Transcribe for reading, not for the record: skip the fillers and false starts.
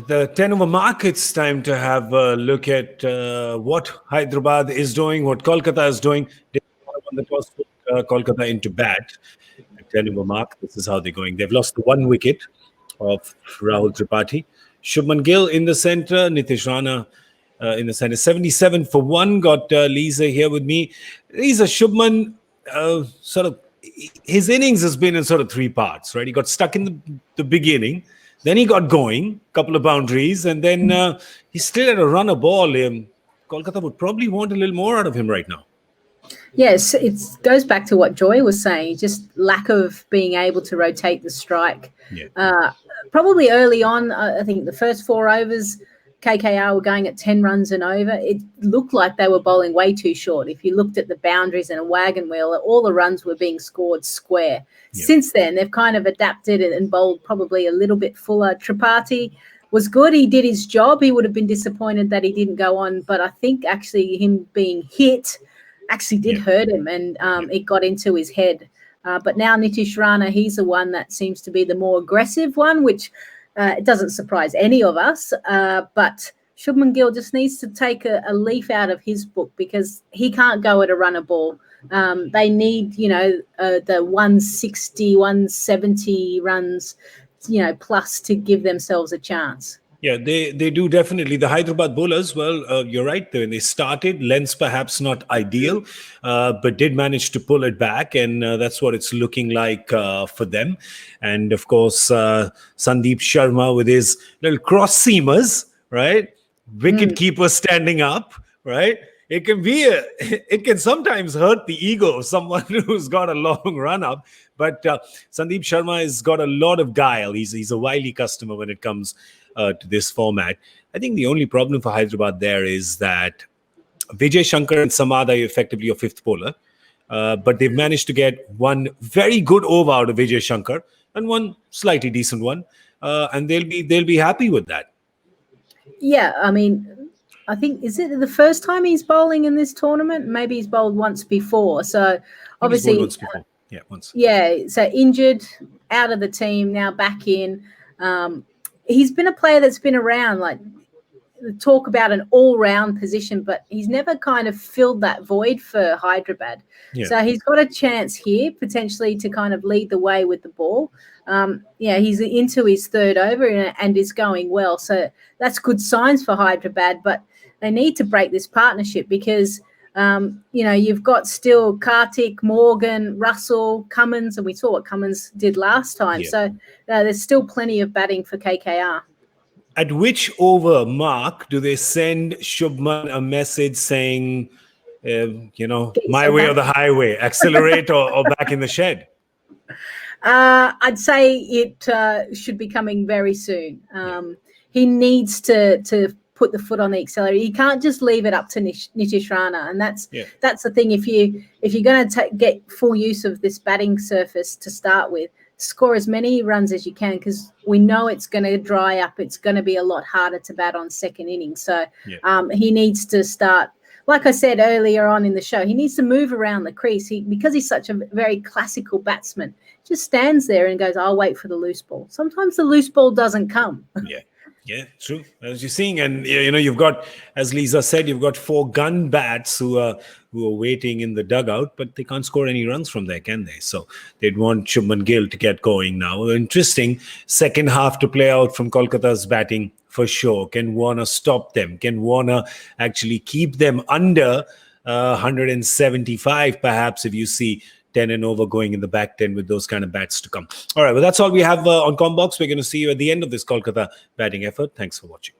At the 10 over mark, it's time to have a look at what Hyderabad is doing, what Kolkata is doing. They won the toss, put Kolkata into bat. At 10 over mark, this is how they're going. They've lost one wicket of Rahul Tripathi. Shubman Gill in the center, Nitish Rana in the center. 77 for 1. Got Lisa here with me. Lisa, Shubman, sort of, his innings has been in sort of three parts, right? He got stuck in the beginning. Then he got going, couple of boundaries, and then he still had a run a ball. Kolkata would probably want a little more out of him right now. Yes, it goes back to what Joy was saying, just lack of being able to rotate the strike. Yeah. Probably early on, I think the first 4 overs, KKR were going at 10 runs and over. It looked like they were bowling way too short. If you looked at the boundaries and a wagon wheel, all the runs were being scored square. Yeah. Since then, they've kind of adapted and bowled probably a little bit fuller. Tripathi was good. He did his job. He would have been disappointed that he didn't go on. But I think actually him being hit actually did hurt him, and it got into his head. But now Nitish Rana, he's the one that seems to be the more aggressive one, which it doesn't surprise any of us. But Shubman Gill just needs to take a leaf out of his book, because he can't go at a runner ball. They need, the 160, 170 runs, plus to give themselves a chance. Yeah, they do definitely. The Hyderabad bowlers, well, you're right. When they started, lengths perhaps not ideal, but did manage to pull it back, and that's what it's looking like for them. And of course, Sandeep Sharma with his little cross seamers, right? Wicket keeper standing up, right? It can sometimes hurt the ego of someone who's got a long run up. But Sandeep Sharma has got a lot of guile. He's a wily customer when it comes to this format. I think the only problem for Hyderabad there is that Vijay Shankar and Samad are effectively your fifth bowler, but they've managed to get one very good over out of Vijay Shankar and one slightly decent one, and they'll be happy with that. Yeah, I mean, I think, is it the first time he's bowling in this tournament? Maybe he's bowled once before. So obviously, once before. Yeah, once. Yeah, so injured, out of the team, now back in. He's been a player that's been around, like talk about an all-round position, but he's never kind of filled that void for Hyderabad. Yeah. So he's got a chance here potentially to kind of lead the way with the ball. He's into his third over and is going well. So that's good signs for Hyderabad, but they need to break this partnership because, you've got still Karthik, Morgan, Russell, Cummins, and we saw what Cummins did last time. Yeah. So there's still plenty of batting for KKR. At which over mark do they send Shubman a message saying, my way or the highway, accelerate or back in the shed? I'd say it should be coming very soon. He needs to put the foot on the accelerator. You can't just leave it up to Nitish Rana, and that's the thing. If you're going to get full use of this batting surface to start with, score as many runs as you can, because we know it's going to dry up. It's going to be a lot harder to bat on second innings. So he needs to start, like I said earlier on in the show, he needs to move around the crease. Because he's such a very classical batsman, just stands there and goes, I'll wait for the loose ball. Sometimes the loose ball doesn't come. Yeah, true. As you're seeing, and you've got, as Lisa said, you've got 4 gun bats who are waiting in the dugout, but they can't score any runs from there, can they? So they'd want Shubman Gill to get going now. Interesting second half to play out from Kolkata's batting for sure. Can Warner stop them? Can Warner actually keep them under 175, perhaps, if you see 10 and over going in the back 10 with those kind of bats to come. All right, well, that's all we have on Comm Box. We're going to see you at the end of this Kolkata batting effort. Thanks for watching.